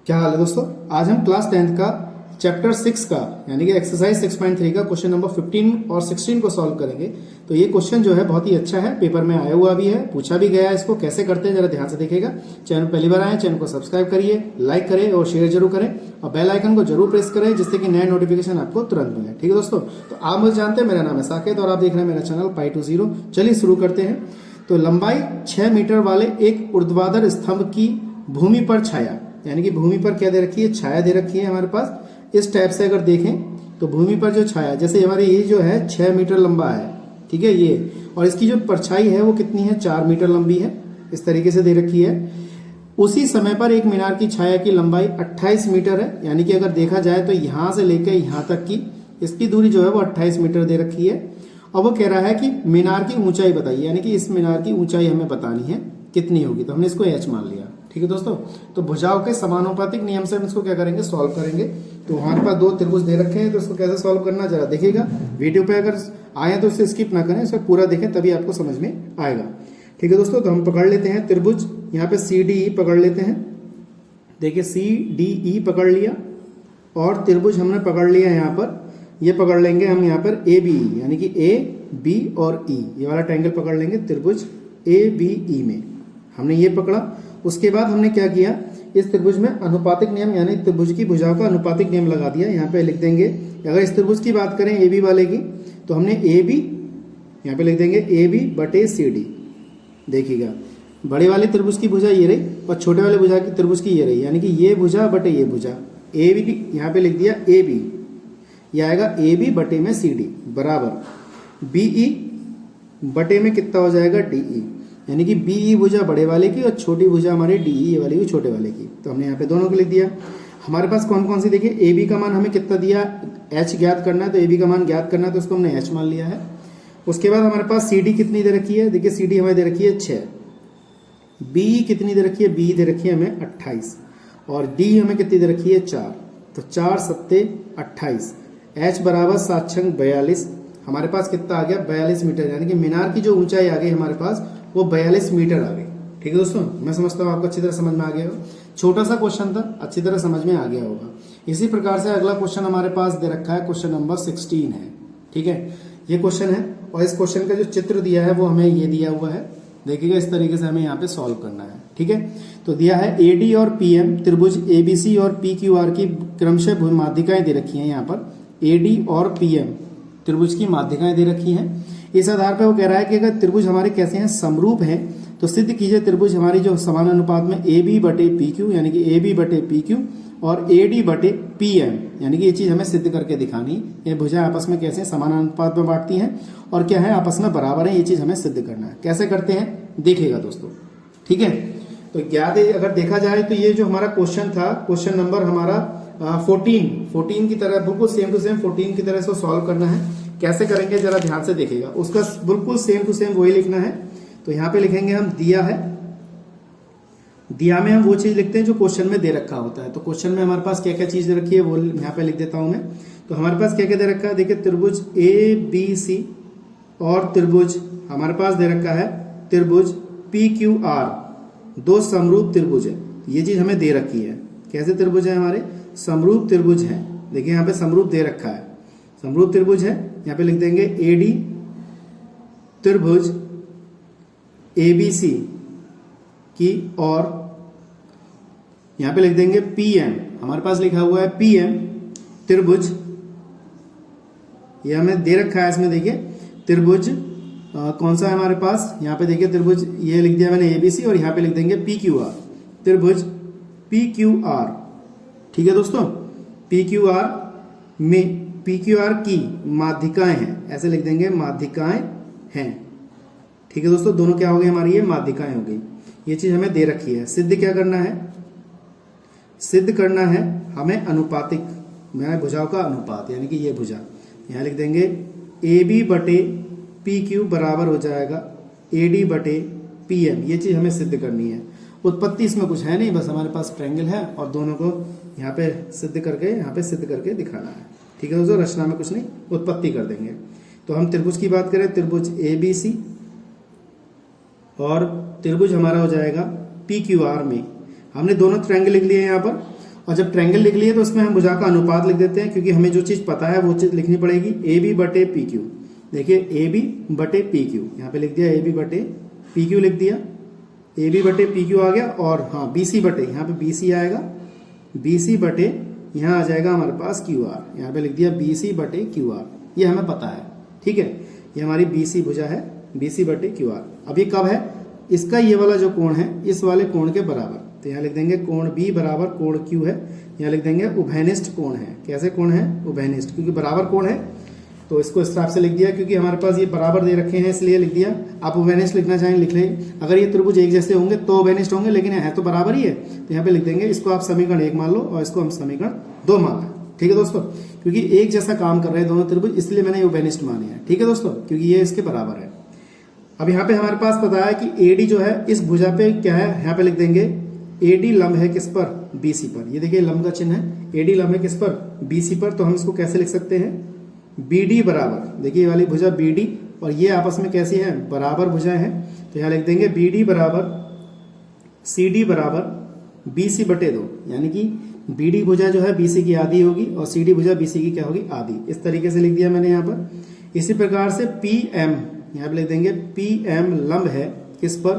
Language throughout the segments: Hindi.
क्या हाल है दोस्तों। आज हम क्लास 10th का चैप्टर 6 का यानी कि एक्सरसाइज 6.3 का क्वेश्चन नंबर 15 और 16 को सॉल्व करेंगे। तो ये क्वेश्चन जो है बहुत ही अच्छा है, पेपर में आया हुआ भी है, पूछा भी गया है। इसको कैसे करते हैं जरा ध्यान से देखिएगा। चैनल पहली बार आए, चैनल को सब्सक्राइब करिए, लाइक करें और शेयर जरूर करें और बेल आइकन को जरूर प्रेस करें जिससे कि नया नोटिफिकेशन आपको तुरंत मिले। ठीक है दोस्तों, तो आप मुझे जानते हैं, मेरा नाम है साकेत और आप देख रहे हैं मेरा चैनल Pi20। चलिए शुरू करते हैं। तो लंबाई 6 मीटर वाले एक ऊर्ध्वाधर स्तंभ की भूमि पर छाया, यानी कि भूमि पर क्या दे रखी है, छाया दे रखी है हमारे पास। इस टाइप से अगर देखें तो भूमि पर जो छाया, जैसे हमारे ये जो है 6 मीटर लंबा है, ठीक है ये, और इसकी जो परछाई है वो कितनी है, 4 मीटर लंबी है, इस तरीके से दे रखी है। उसी समय पर एक मीनार की छाया की लंबाई 28 मीटर है, यानी कि अगर देखा जाए तो यहां से लेकर यहां तक की इसकी दूरी जो है वो 28 मीटर दे रखी है। और वो कह रहा है कि मीनार की ऊंचाई बताइए, यानी कि इस मीनार की ऊंचाई हमें बतानी है कितनी होगी। तो हमने इसको h मान लिया। ठीक है दोस्तों, तो भुजाओं के समानुपातिक नियम से हम इसको क्या करेंगे, सॉल्व करेंगे। तो हमारे पास दो त्रिभुज दे रखे हैं, तो इसको कैसे सॉल्व करना जरा देखिएगा। वीडियो पे अगर आए तो इसे स्किप ना करें, इसको पूरा देखें तभी आपको समझ में आएगा। ठीक है दोस्तों, तो हम पकड़ लेते हैं त्रिभुज, यहाँ पे CDE पकड़ लेते हैं। देखिए CDE पकड़ लिया और त्रिभुज हमने पकड़ लिया यहाँ पर। ये पकड़ लेंगे हम यहाँ पर ABE, यानी कि A, B और E, ये वाला ट्रायंगल पकड़ लेंगे त्रिभुज ABE में। हमने ये पकड़ा। उसके बाद हमने क्या किया, इस त्रिभुज में अनुपातिक नियम यानी त्रिभुज की भुजाओं का अनुपातिक नियम लगा दिया। यहाँ पे लिख देंगे, अगर इस त्रिभुज की बात करें AB वाले की, तो हमने AB यहाँ पे लिख देंगे AB बटे CD। देखिएगा, बड़े वाले त्रिभुज की भुजा ये रही और छोटे वाले भुजा की त्रिभुज की ये रही, यानी कि ये भुजा बटे ये भुजा। AB यहाँ पे लिख दिया AB, यह आएगा AB बटे में CD बराबर BE बटे में कितना हो जाएगा DE, यानी कि BE भुजा बड़े वाले की और छोटी भुजा हमारी DE ये वाली भी छोटे वाले की। तो हमने यहाँ पे दोनों को लिख दिया। हमारे पास कौन कौन सी, देखिए AB का मान हमें कितना दिया, H ज्ञात करना है, तो AB का मान ज्ञात करना है, तो उसको हमने H मान लिया है। उसके बाद हमारे पास CD कितनी दे रखी है, देखिए CD हमें दे रखी है 6, BE कितनी दे रखी है, BE दे रखी है हमें 28 और D हमें कितनी दे रखी है 4, तो 4 सत्ते 28, H बराबर 7 छंग 42। हमारे पास कितना आ गया, 42 मीटर, यानी कि मीनार की जो ऊंचाई आ गई हमारे पास वो 42 मीटर आ गई। ठीक है दोस्तों, मैं समझता हूँ आपको अच्छी तरह समझ में आ गया होगा। छोटा सा क्वेश्चन था, अच्छी तरह समझ में आ गया होगा। इसी प्रकार से अगला क्वेश्चन हमारे पास दे रखा है, क्वेश्चन नंबर 16 है। ठीक है, ये क्वेश्चन है और इस क्वेश्चन का जो चित्र दिया है वो हमें ये दिया हुआ है। देखिएगा, इस तरीके से हमें यहाँ पे सॉल्व करना है। ठीक है, तो दिया है AD और PM त्रिभुज ABC और PQR की क्रमशः माध्यिकाएं दे रखी हैं। यहाँ पर AD और PM त्रिभुज की माध्यिकाएं दे रखी हैं। इस आधार पर वो कह रहा है कि अगर त्रिभुज हमारे कैसे हैं, समरूप हैं, तो सिद्ध कीजिए त्रिभुज हमारी जो समान अनुपात में AB बटे PQ, यानी कि AB बटे PQ और AD बटे PM, यानी कि ये चीज हमें सिद्ध करके दिखानी। ये भुजाएं आपस में कैसे समान अनुपात में बांटती हैं और क्या है, आपस में बराबर है, ये चीज हमें सिद्ध करना है। कैसे करते हैं देखिएगा दोस्तों। ठीक है, तो याद है, अगर देखा जाए तो ये जो हमारा क्वेश्चन था, क्वेश्चन नंबर हमारा 14 की तरह, बिल्कुल सेम टू सेम 14 की तरह से सॉल्व करना है। कैसे करेंगे जरा ध्यान से देखिएगा, उसका बिल्कुल सेम टू सेम वही लिखना है। तो यहाँ पे लिखेंगे हम दिया है, दिया में हम वो चीज लिखते हैं जो क्वेश्चन में दे रखा होता है। तो क्वेश्चन में हमारे पास क्या क्या चीज दे रखी है वो यहाँ पे लिख देता हूं मैं। तो हमारे पास क्या क्या दे रखा है, देखिए त्रिभुज ABC और त्रिभुज हमारे पास दे रखा है त्रिभुज PQR, दो समरूप त्रिभुज है। ये चीज हमें दे रखी है। कैसे त्रिभुज है, हमारे समरूप त्रिभुज है। देखिए यहाँ पे समरूप दे रखा है, समरूप त्रिभुज है। यहाँ पे लिख देंगे AD त्रिभुज ABC की, और यहाँ पे लिख देंगे PM, हमारे पास लिखा हुआ है PM त्रिभुज, ये हमें दे रखा है। इसमें देखिए त्रिभुज कौन सा है हमारे पास, यहाँ पे देखिए त्रिभुज ये लिख दिया मैंने ABC और यहाँ पे लिख देंगे PQR, त्रिभुज PQR। ठीक है दोस्तों, PQR में PQR की माध्यिकाएं हैं, ऐसे लिख देंगे माध्यिकाएं हैं। ठीक है दोस्तों, दोनों क्या हो गई हमारी, ये माध्यिकाएं हो गई। ये चीज हमें दे रखी है। सिद्ध क्या करना है, सिद्ध करना है हमें अनुपातिक, मैं भुजाओं का अनुपात, यानी कि ये भुजा, यहाँ लिख देंगे AB बटे PQ बराबर हो जाएगा AD बटे PM। ये चीज हमें सिद्ध करनी है। उत्पत्ति इसमें कुछ है नहीं, बस हमारे पास ट्रायंगल है और दोनों को यहाँ पे सिद्ध करके, यहाँ पे सिद्ध करके दिखाना है। ठीक है दोस्तों, रचना में कुछ नहीं, उत्पत्ति कर देंगे। तो हम त्रिभुज की बात करें, त्रिभुज ABC और त्रिभुज हमारा हो जाएगा PQR में। हमने दोनों ट्रायंगल लिख लिए यहाँ पर और जब ट्रायंगल लिख लिए तो उसमें हम भुजा का अनुपात लिख देते हैं, क्योंकि हमें जो चीज पता है वो चीज लिखनी पड़ेगी। ए बी बटे पी क्यू, देखिए ए बी बटे पी क्यू, यहाँ पे लिख दिया ए बी बटे पी क्यू लिख दिया, ए बी बटे पी क्यू आ गया। और हाँ बी सी बटे, यहाँ पे बी सी आएगा, बी सी बटे यहाँ आ जाएगा हमारे पास क्यू आर, यहाँ पे लिख दिया बी सी बटे क्यू आर, ये हमें पता है। ठीक है, ये हमारी बी सी भुजा है, बी सी बटे क्यू आर। अब ये कब है, इसका ये वाला जो कोण है इस वाले कोण के बराबर, तो यहाँ लिख देंगे कोण बी बराबर कोण क्यू है, यहाँ लिख देंगे उभयनिष्ठ कोण है। कैसे कोण है, उभयनिष्ठ, क्योंकि बराबर कोण है तो इसको इस हिसाब से लिख दिया, क्योंकि हमारे पास ये बराबर दे रखे हैं इसलिए लिख दिया। आप उभयनिष्ठ लिखना चाहें लिख लें, अगर ये त्रिभुज एक जैसे होंगे तो उभयनिष्ठ होंगे, लेकिन है तो बराबर ही है, तो यहाँ पे लिख देंगे इसको आप समीकरण 1 मान लो और इसको हम समीकरण 2 मान लें। ठीक है दोस्तों, क्योंकि एक जैसा काम कर रहे हैं दोनों त्रिभुज, इसलिए मैंने उभयनिष्ठ माने हैं। ठीक है दोस्तों, क्योंकि ये इसके बराबर है। अब यहाँ पे हमारे पास पता है कि एडी जो है इस भुजा पे क्या है, यहाँ पे लिख देंगे एडी लंब है किस पर, बीसी पर। ये देखिए लंब का चिन्ह है, एडी लंब है किस पर, बीसी पर। तो हम इसको कैसे लिख सकते हैं, बीडी बराबर, देखिए ये वाली भुजा बीडी और ये आपस में कैसी है, बराबर भुजाएं हैं, तो यहाँ लिख देंगे बीडी बराबर सीडी बराबर बीसी बटे 2, यानी कि बीडी भुजा जो है बीसी की आधी होगी और सीडी भुजा बीसी की क्या होगी, आधी। इस तरीके से लिख दिया मैंने यहाँ पर। इसी प्रकार से पी एम, यहाँ पे लिख देंगे पी एम लंब है किस पर,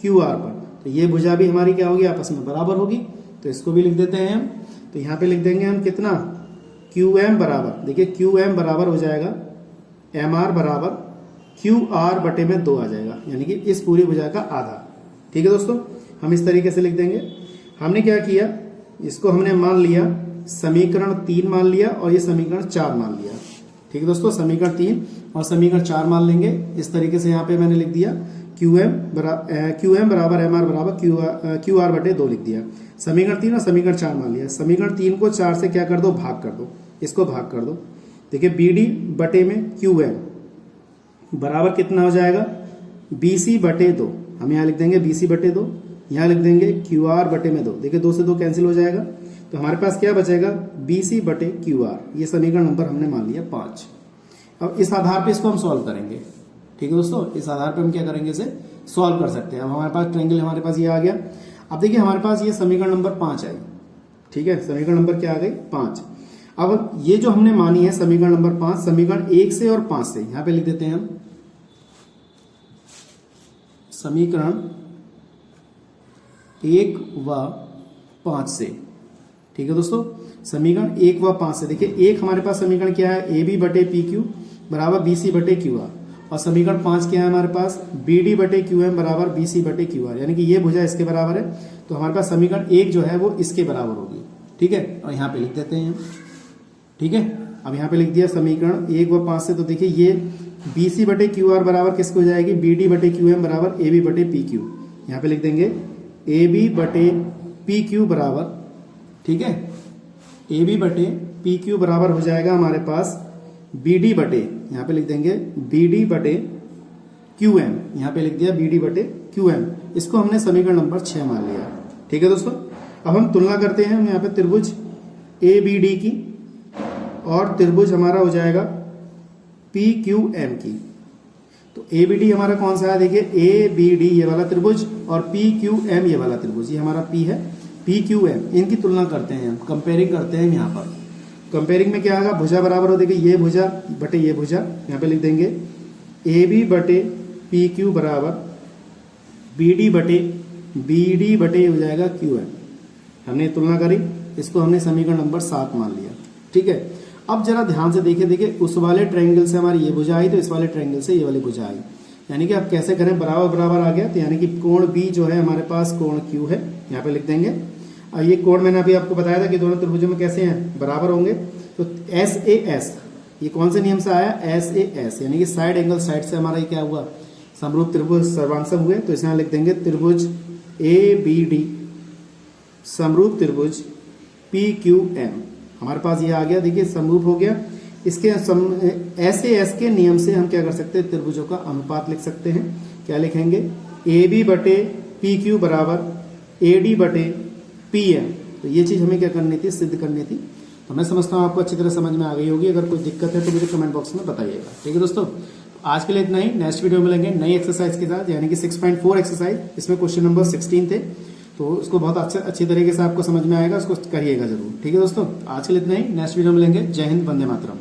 क्यू आर पर, तो ये भुजा भी हमारी क्या होगी, आपस में बराबर होगी, तो इसको भी लिख देते हैं हम। तो यहाँ पे लिख देंगे हम कितना, क्यू एम बराबर, देखिए क्यू एम बराबर हो जाएगा एम आर बराबर क्यू आर बटे में 2 आ जाएगा, यानी कि इस पूरी भुजा का आधा। ठीक है दोस्तों, हम इस तरीके से लिख देंगे। हमने क्या किया, इसको हमने मान लिया समीकरण 3 मान लिया और ये समीकरण 4 मान लिया। ठीक है दोस्तों, समीकरण 3 और समीकरण 4 मान लेंगे। इस तरीके से यहाँ पे मैंने लिख दिया क्यू एम बराबर एम आर बराबर क्यू आर बटे 2 लिख दिया। समीकरण 3 और समीकरण 4 मान लिया। समीकरण 3 को 4 से क्या कर दो, भाग कर दो, इसको भाग कर दो। देखिए बी डी बटे में क्यू एम बराबर कितना हो जाएगा, बी सी बटे 2, हम यहाँ लिख देंगे बी सी बटे 2, यहाँ लिख देंगे क्यू आर बटे में 2। देखिए 2 से 2 कैंसिल हो जाएगा, तो हमारे पास क्या बचेगा, बी सी बटे क्यू आर। ये समीकरण नंबर हमने मान लिया 5। अब इस आधार पे इसको हम सॉल्व करेंगे। ठीक है दोस्तों, इस आधार पे हम क्या करेंगे, इसे सॉल्व कर सकते हैं। अब हमारे पास ट्रायंगल हमारे पास ये आ गया। अब देखिए हमारे पास ये समीकरण नंबर 5 आई। ठीक है, समीकरण नंबर क्या आ गई, 5। अब ये जो हमने मानी है समीकरण नंबर 5, समीकरण 1 से और 5 से, यहां पे लिख देते हैं हम समीकरण 1 व 5 से। ठीक है दोस्तों, समीकरण 1 व 5 से। देखिए एक हमारे पास समीकरण क्या है, ए बी बटे पी क्यू बराबर बी सी बटे क्यू आर, और समीकरण 5 क्या है हमारे पास, बी डी बटे क्यू एम बराबर बी सी बटे क्यू आर, यानी कि ये भुजा इसके बराबर है, तो हमारे पास समीकरण 1 जो है वो इसके बराबर होगी। ठीक है, और यहाँ पे लिख देते हैं। ठीक है, अब यहाँ पे लिख दिया समीकरण 1 व 5 से। तो देखिए ये बी सी बटे क्यू आर बराबर किसको हो जाएगी, बी डी बटे क्यू एम बराबर ए बी बटे पी क्यू। यहाँ पे लिख देंगे ए बी बटे पी क्यू बराबर, ठीक है, ए बी बटे पी क्यू बराबर हो जाएगा हमारे पास बी डी बटे, यहाँ पे लिख देंगे बी डी बटे क्यू एम, यहाँ पे लिख दिया बी डी बटे क्यू एम। इसको हमने समीकरण नंबर 6 मान लिया। ठीक है दोस्तों, अब हम तुलना करते हैं यहाँ पे त्रिभुज ए बी डी की, और त्रिभुज हमारा हो जाएगा पी क्यू एम की। तो ए बी डी हमारा कौन सा है, देखिए ए बी डी ये वाला त्रिभुज और पी क्यू एम ये वाला त्रिभुज, ये हमारा पी है, पी क्यू एम, इनकी तुलना करते हैं हम, कंपेयरिंग करते हैं। यहाँ पर कंपेयरिंग में क्या आएगा, भुजा बराबर हो, देखिए ये भुजा बटे ये भुजा, यहाँ पे लिख देंगे ए बी बटे पी क्यू बराबर बी डी बटे हो जाएगा क्यू एम। हमने तुलना करी, इसको हमने समीकरण नंबर 7 मान लिया। ठीक है, अब जरा ध्यान से देखिए उस वाले ट्रायंगल से हमारी ये भुजा आई, तो इस वाले ट्रायंगल से ये वाली भुजा आई, यानी कि अब कैसे करें, बराबर बराबर आ गया, तो यानी कि कोण बी जो है हमारे पास कोण क्यू है, यहाँ पे लिख देंगे। और ये कोण मैंने अभी आपको बताया था कि दोनों त्रिभुजों में कैसे हैं, बराबर होंगे। तो एस ए एस, ये कौन से नियम से आया, एस ए एस, यानी कि साइड एंगल साइड से हमारा ये क्या हुआ, समरूप त्रिभुज सर्वांशम हुए। तो इसमें लिख देंगे त्रिभुज ए बी डी समरूप त्रिभुज पी क्यू एम, हमारे पास ये आ गया। देखिए समरूप हो गया। इसके एस के नियम से हम क्या कर सकते हैं, त्रिभुजों का अनुपात लिख सकते हैं। क्या लिखेंगे, ए बी बटे पी क्यू बराबर ए डी बटे पी एम। तो ये चीज हमें क्या करनी थी, सिद्ध करनी थी। तो मैं समझता हूँ आपको अच्छी तरह समझ में आ गई होगी। अगर कोई दिक्कत है तो मुझे कमेंट बॉक्स में बताइएगा। ठीक है दोस्तों, आज के लिए इतना ही। नेक्स्ट वीडियो में मिलेंगे नई एक्सरसाइज के साथ, यानी कि 6.4 एक्सरसाइज। इसमें क्वेश्चन नंबर 16 थे। तो उसको बहुत अच्छी तरीके से आपको समझ में आएगा, उसको करिएगा जरूर। ठीक है दोस्तों, आज के लिए इतना ही, नेक्स्ट वीडियो में मिलेंगे। जय हिंद, वंदे मातरम।